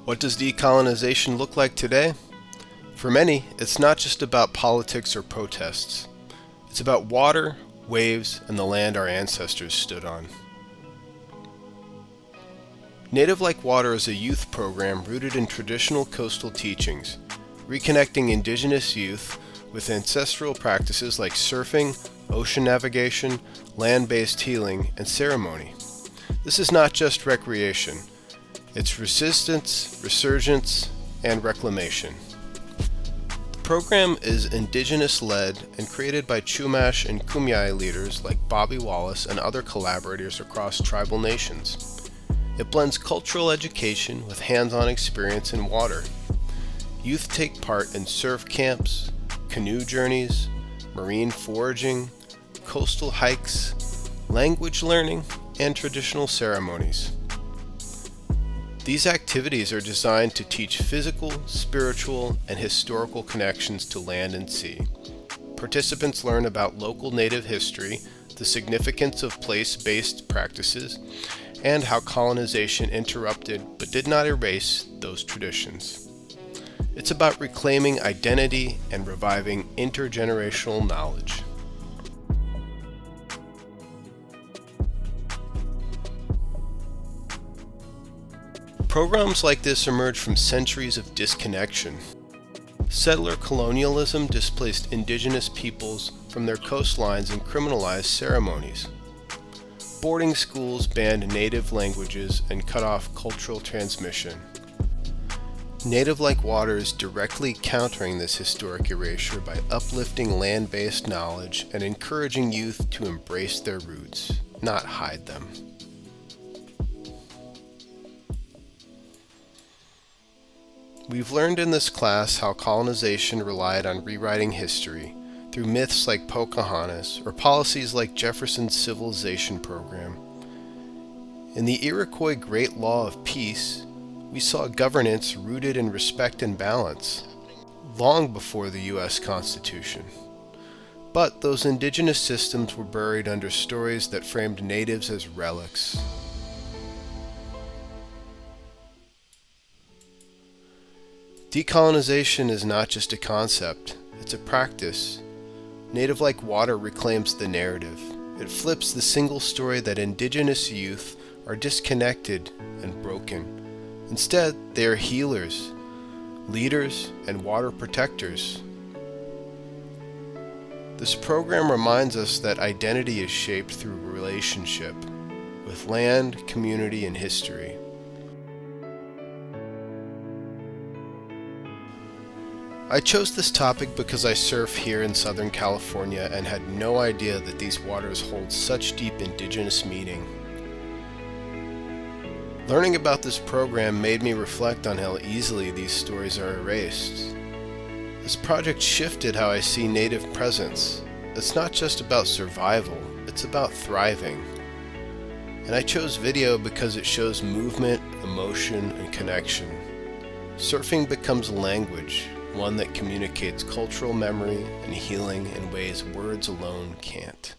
What does decolonization look like today? For many, it's not just about politics or protests. It's about water, waves, and the land our ancestors stood on. Native Like Water is a youth program rooted in traditional coastal teachings, reconnecting indigenous youth with ancestral practices like surfing, ocean navigation, land-based healing, and ceremony. This is not just recreation. It's resistance, resurgence, and reclamation. The program is indigenous-led and created by Chumash and Kumeyaay leaders like Bobby Wallace and other collaborators across tribal nations. It blends cultural education with hands-on experience in water. Youth take part in surf camps, canoe journeys, marine foraging, coastal hikes, language learning, and traditional ceremonies. These activities are designed to teach physical, spiritual, and historical connections to land and sea. Participants learn about local native history, the significance of place-based practices, and how colonization interrupted but did not erase those traditions. It's about reclaiming identity and reviving intergenerational knowledge. Programs like this emerge from centuries of disconnection. Settler colonialism displaced indigenous peoples from their coastlines and criminalized ceremonies. Boarding schools banned native languages and cut off cultural transmission. Native Like Water is directly countering this historic erasure by uplifting land-based knowledge and encouraging youth to embrace their roots, not hide them. We've learned in this class how colonization relied on rewriting history through myths like Pocahontas or policies like Jefferson's civilization program. In the Iroquois Great Law of Peace, we saw governance rooted in respect and balance, long before the U.S. Constitution. But those indigenous systems were buried under stories that framed natives as relics. Decolonization is not just a concept, it's a practice. Native Like Water reclaims the narrative. It flips the single story that indigenous youth are disconnected and broken. Instead, they are healers, leaders, and water protectors. This program reminds us that identity is shaped through relationship with land, community, and history. I chose this topic because I surf here in Southern California and had no idea that these waters hold such deep indigenous meaning. Learning about this program made me reflect on how easily these stories are erased. This project shifted how I see Native presence. It's not just about survival, it's about thriving. And I chose video because it shows movement, emotion, and connection. Surfing becomes a language, one that communicates cultural memory and healing in ways words alone can't.